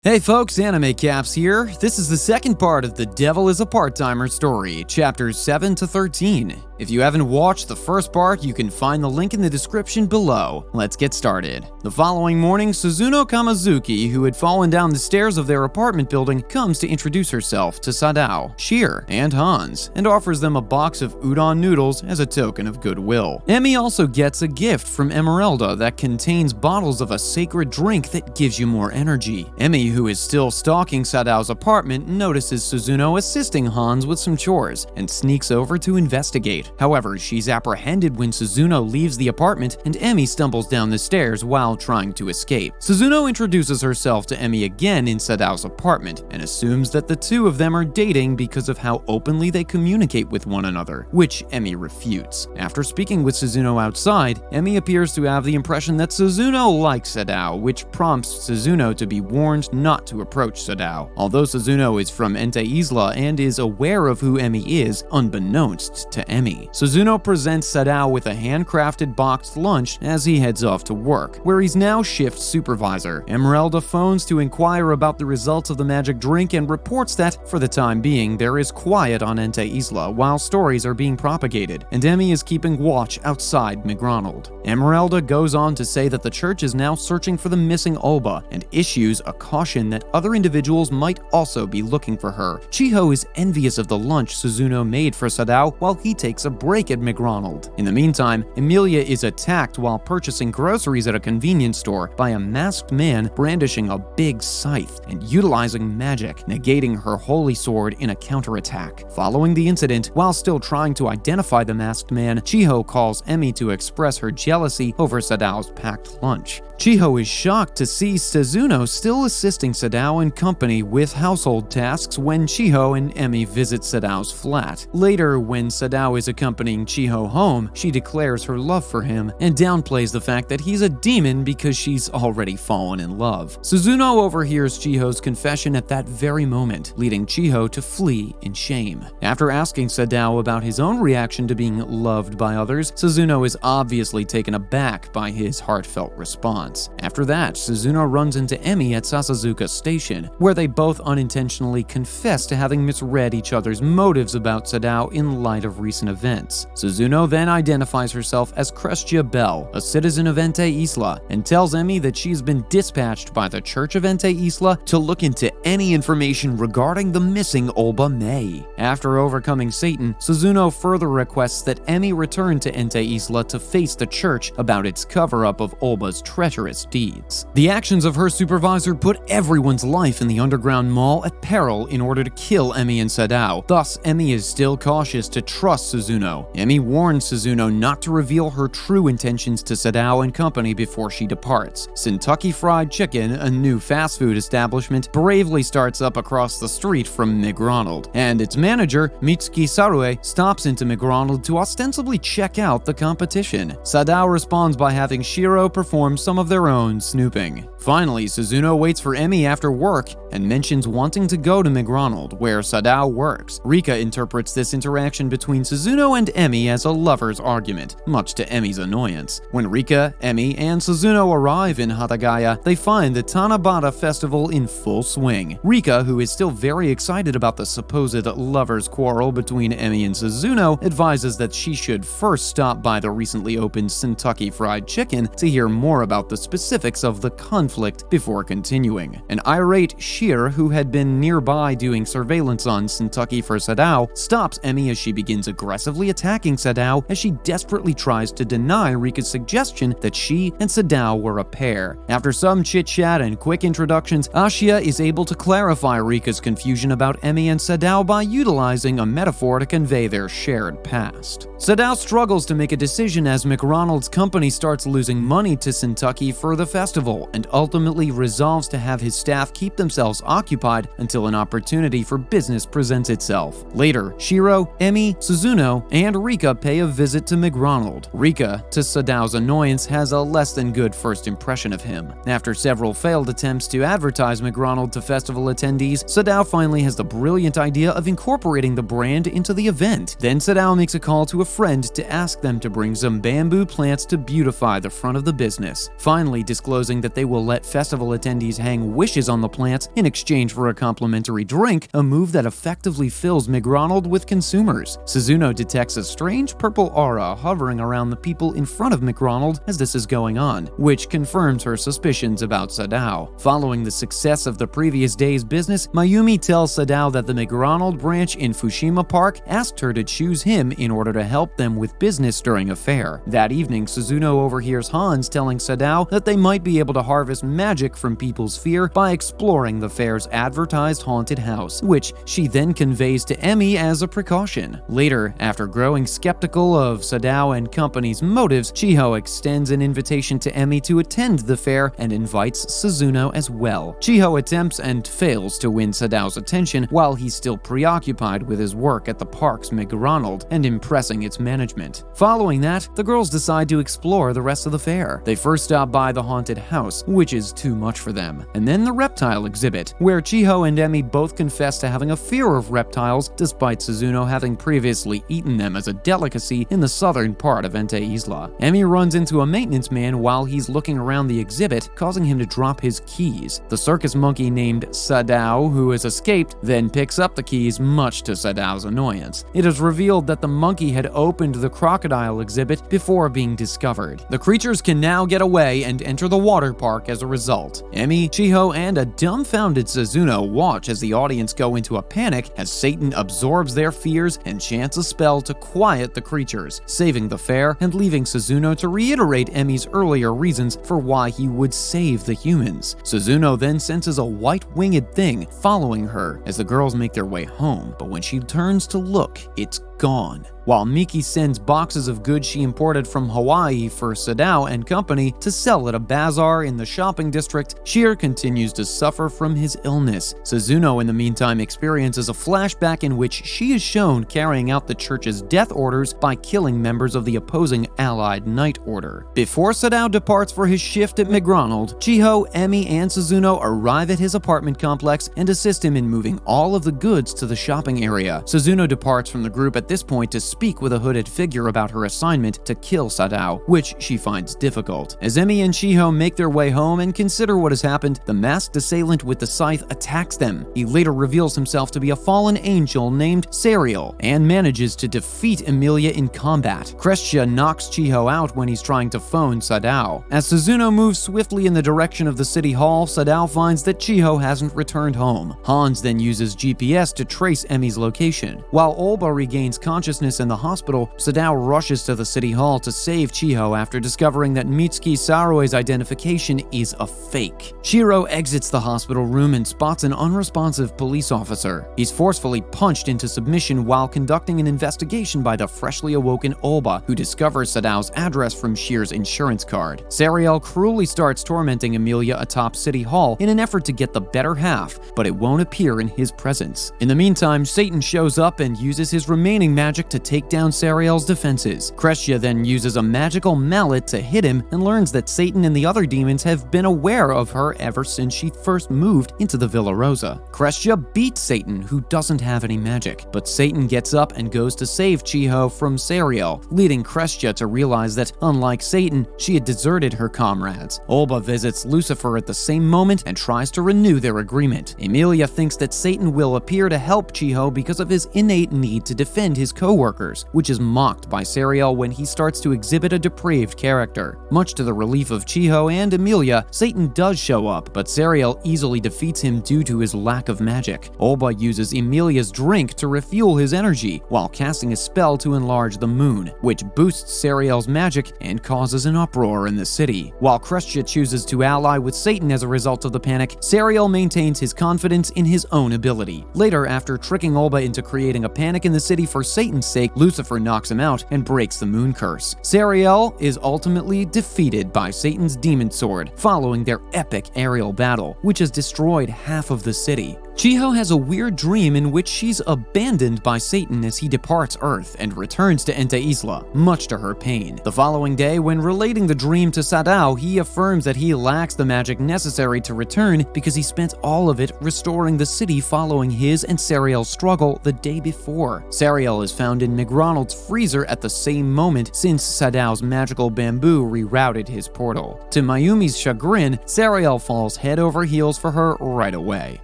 Hey folks, animecaps here. This is the second part of The Devil is a Part-Timer story, chapters 7 to 13. If you haven't watched the first part, you can find the link in the description below. Let's get started. The following morning, Suzuno Kamazuki, who had fallen down the stairs of their apartment building, comes to introduce herself to Sadao, Shir, and Hans, and offers them a box of udon noodles as a token of goodwill. Emi also gets a gift from Emeralda that contains bottles of a sacred drink that gives you more energy. Emi, who is still stalking Sadao's apartment, notices Suzuno assisting Hans with some chores and sneaks over to investigate. However, she's apprehended when Suzuno leaves the apartment and Emi stumbles down the stairs while trying to escape. Suzuno introduces herself to Emi again in Sadao's apartment and assumes that the two of them are dating because of how openly they communicate with one another, which Emi refutes. After speaking with Suzuno outside, Emi appears to have the impression that Suzuno likes Sadao, which prompts Suzuno to be warned not to approach Sadao. Although Suzuno is from Ente Isla and is aware of who Emi is, unbeknownst to Emi. Suzuno presents Sadao with a handcrafted boxed lunch as he heads off to work, where he's now shift supervisor. Emeralda phones to inquire about the results of the magic drink and reports that, for the time being, there is quiet on Ente Isla while stories are being propagated, and Emi is keeping watch outside McRonald. Emeralda goes on to say that the church is now searching for the missing Olba and issues a caution that other individuals might also be looking for her. Chiho is envious of the lunch Suzuno made for Sadao while he takes a break at McRonald. In the meantime, Emilia is attacked while purchasing groceries at a convenience store by a masked man brandishing a big scythe and utilizing magic, negating her holy sword in a counterattack. Following the incident, while still trying to identify the masked man, Chiho calls Emi to express her jealousy over Sadao's packed lunch. Chiho is shocked to see Suzuno still assisting Sadao and company with household tasks when Chiho and Emi visit Sadao's flat. Later, when Sadao is accompanying Chiho home, she declares her love for him and downplays the fact that he's a demon because she's already fallen in love. Suzuno overhears Chiho's confession at that very moment, leading Chiho to flee in shame. After asking Sadao about his own reaction to being loved by others, Suzuno is obviously taken aback by his heartfelt response. After that, Suzuno runs into Emi at Sasazuka Station, where they both unintentionally confess to having misread each other's motives about Sadao in light of recent events. Suzuno then identifies herself as Crestia Bell, a citizen of Ente Isla, and tells Emi that she's been dispatched by the Church of Ente Isla to look into any information regarding the missing Olba May. After overcoming Satan, Suzuno further requests that Emi return to Ente Isla to face the church about its cover-up of Olba's treacherous deeds. The actions of her supervisor put everyone's life in the underground mall at peril in order to kill Emi and Sadao. Thus, Emi is still cautious to trust Suzuno. Emi warns Suzuno not to reveal her true intentions to Sadao and company before she departs. Kentucky Fried Chicken, a new fast food establishment, bravely starts up across the street from McRonald, and its manager, Mitsuki Sarue, stops into McRonald to ostensibly check out the competition. Sadao responds by having Shiro perform some of their own snooping. Finally, Suzuno waits for Emi after work and mentions wanting to go to McRonald, where Sadao works. Rika interprets this interaction between Suzuno and Emi as a lover's argument, much to Emi's annoyance. When Rika, Emi, and Suzuno arrive in Hatagaya, they find the Tanabata festival in full swing. Rika, who is still very excited about the supposed lovers' quarrel between Emi and Suzuno, advises that she should first stop by the recently opened Kentucky Fried Chicken to hear more about the specifics of the conflict before continuing. An irate Shir, who had been nearby doing surveillance on Kentucky for Sadao, stops Emi as she begins aggressively attacking Sadao as she desperately tries to deny Rika's suggestion that she and Sadao were a pair. After some chit-chat and quick introductions, Ashia is able to clarify Rika's confusion about Emi and Sadao by utilizing a metaphor to convey their shared past. Sadao struggles to make a decision as McRonald's company starts losing money to Kentucky for the festival and ultimately resolves to have his staff keep themselves occupied until an opportunity for business presents itself. Later, Shiro, Emi, Suzuno, Sadao and Rika pay a visit to McRonald. Rika, to Sadao's annoyance, has a less than good first impression of him. After several failed attempts to advertise McRonald to festival attendees, Sadao finally has the brilliant idea of incorporating the brand into the event. Then Sadao makes a call to a friend to ask them to bring some bamboo plants to beautify the front of the business, finally disclosing that they will let festival attendees hang wishes on the plants in exchange for a complimentary drink, a move that effectively fills McRonald with consumers. Suzuno detects a strange purple aura hovering around the people in front of McRonald as this is going on, which confirms her suspicions about Sadao. Following the success of the previous day's business, Mayumi tells Sadao that the McRonald branch in Fushima Park asked her to choose him in order to help them with business during a fair. That evening, Suzuno overhears Hans telling Sadao that they might be able to harvest magic from people's fear by exploring the fair's advertised haunted house, which she then conveys to Emi as a precaution. Later, after growing skeptical of Sadao and company's motives, Chiho extends an invitation to Emi to attend the fair and invites Suzuno as well. Chiho attempts and fails to win Sadao's attention while he's still preoccupied with his work at the park's McRonald and impressing its management. Following that, the girls decide to explore the rest of the fair. They first stop by the haunted house, which is too much for them, and then the reptile exhibit, where Chiho and Emi both confess to having a fear of reptiles despite Suzuno having previously eaten them as a delicacy in the southern part of Ente Isla. Emi runs into a maintenance man while he's looking around the exhibit, causing him to drop his keys. The circus monkey named Sadao, who has escaped, then picks up the keys, much to Sadao's annoyance. It is revealed that the monkey had opened the crocodile exhibit before being discovered. The creatures can now get away and enter the water park as a result. Emi, Chiho, and a dumbfounded Suzuno watch as the audience go into a panic as Satan absorbs their fears and chants a spell to quiet the creatures, saving the fair and leaving Suzuno to reiterate Emi's earlier reasons for why he would save the humans. Suzuno then senses a white-winged thing following her as the girls make their way home, but when she turns to look, it's gone. While Miki sends boxes of goods she imported from Hawaii for Sadao and company to sell at a bazaar in the shopping district, Shir continues to suffer from his illness. Suzuno, in the meantime, experiences a flashback in which she is shown carrying out the church's death orders by killing members of the opposing Allied Night Order. Before Sadao departs for his shift at McRonald, Chiho, Emi, and Suzuno arrive at his apartment complex and assist him in moving all of the goods to the shopping area. Suzuno departs from the group at this point to speak with a hooded figure about her assignment to kill Sadao, which she finds difficult. As Emi and Chiho make their way home and consider what has happened, the masked assailant with the scythe attacks them. He later reveals himself to be a fallen angel named Serial and manages to defeat Emilia in combat. Krestia knocks Chiho out when he's trying to phone Sadao. As Suzuno moves swiftly in the direction of the city hall, Sadao finds that Chiho hasn't returned home. Hans then uses GPS to trace Emi's location. While Olba regains consciousness in the hospital, Sadao rushes to the city hall to save Chiho after discovering that Mitsuki Saroe's identification is a fake. Shiro exits the hospital room and spots an unresponsive police officer. He's forcefully punched into submission while conducting an investigation by the freshly awoken Olba, who discovers Sadao's address from Shir's insurance card. Sariel cruelly starts tormenting Emilia atop City Hall in an effort to get the better half, but it won't appear in his presence. In the meantime, Satan shows up and uses his remaining magic to take down Sariel's defenses. Krestia then uses a magical mallet to hit him and learns that Satan and the other demons have been aware of her ever since she first moved into the Villa Rosa. Krestia beats Satan, who doesn't have any magic, but Satan gets up and goes to save Chiho from Sariel, leading Krestia to realize that, unlike Satan, she had deserted her comrades. Olba visits Lucifer at the same moment and tries to renew their agreement. Emilia thinks that Satan will appear to help Chiho because of his innate need to defend his co-workers, which is mocked by Sariel when he starts to exhibit a depraved character. Much to the relief of Chiho and Emilia, Satan does show up, but Sariel easily defeats him due to his lack of magic. Olba uses Emilia's drink to refuel his energy, while casting a spell to enlarge the moon, which boosts Sariel's magic and causes an uproar in the city. While Krestia chooses to ally with Satan as a result of the panic, Sariel maintains his confidence in his own ability. Later, after tricking Olba into creating a panic in the city for Satan's sake, Lucifer knocks him out and breaks the moon curse. Sariel is ultimately defeated by Satan's demon sword following their epic aerial battle, which has destroyed half of the city. Chiho has a weird dream in which she's abandoned by Satan as he departs Earth and returns to Enta Isla, much to her pain. The following day, when relating the dream to Sadao, he affirms that he lacks the magic necessary to return because he spent all of it restoring the city following his and Sariel's struggle the day before. Sariel is found in McRonald's freezer at the same moment since Sadao's magical bamboo rerouted his portal. To Mayumi's chagrin, Sariel falls head over heels for her right away.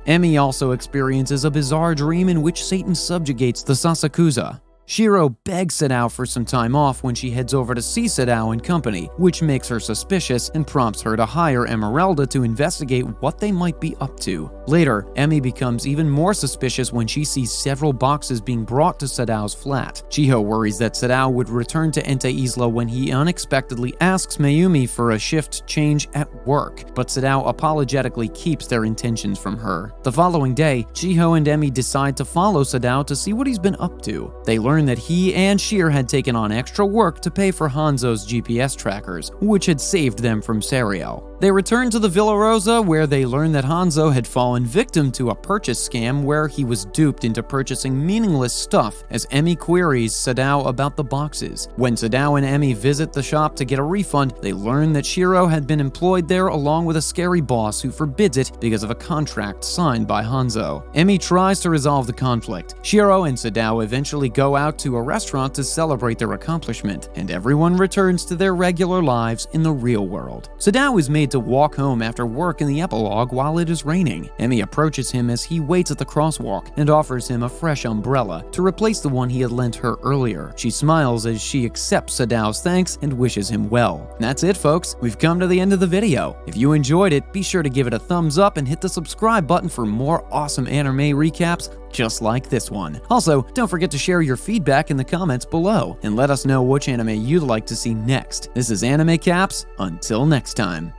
Emi also experiences a bizarre dream in which Satan subjugates the Sasakusa. Shiro begs Sadao for some time off when she heads over to see Sadao and company, which makes her suspicious and prompts her to hire Emeralda to investigate what they might be up to. Later, Emi becomes even more suspicious when she sees several boxes being brought to Sadao's flat. Chiho worries that Sadao would return to Enta Isla when he unexpectedly asks Mayumi for a shift change at work, but Sadao apologetically keeps their intentions from her. The following day, Chiho and Emi decide to follow Sadao to see what he's been up to. They learn that he and Sheer had taken on extra work to pay for Hanzo's GPS trackers, which had saved them from Sariel. They return to the Villa Rosa, where they learn that Hanzo had fallen victim to a purchase scam where he was duped into purchasing meaningless stuff as Emi queries Sadao about the boxes. When Sadao and Emi visit the shop to get a refund, they learn that Shiro had been employed there along with a scary boss who forbids it because of a contract signed by Hanzo. Emi tries to resolve the conflict. Shiro and Sadao eventually go out to a restaurant to celebrate their accomplishment, and everyone returns to their regular lives in the real world. Sadao is made to walk home after work in the epilogue while it is raining. Emi approaches him as he waits at the crosswalk and offers him a fresh umbrella to replace the one he had lent her earlier. She smiles as she accepts Sadao's thanks and wishes him well. That's it, folks. We've come to the end of the video. If you enjoyed it, be sure to give it a thumbs up and hit the subscribe button for more awesome anime recaps just like this one. Also, don't forget to share your feedback in the comments below and let us know which anime you'd like to see next. This is Anime Caps. Until next time.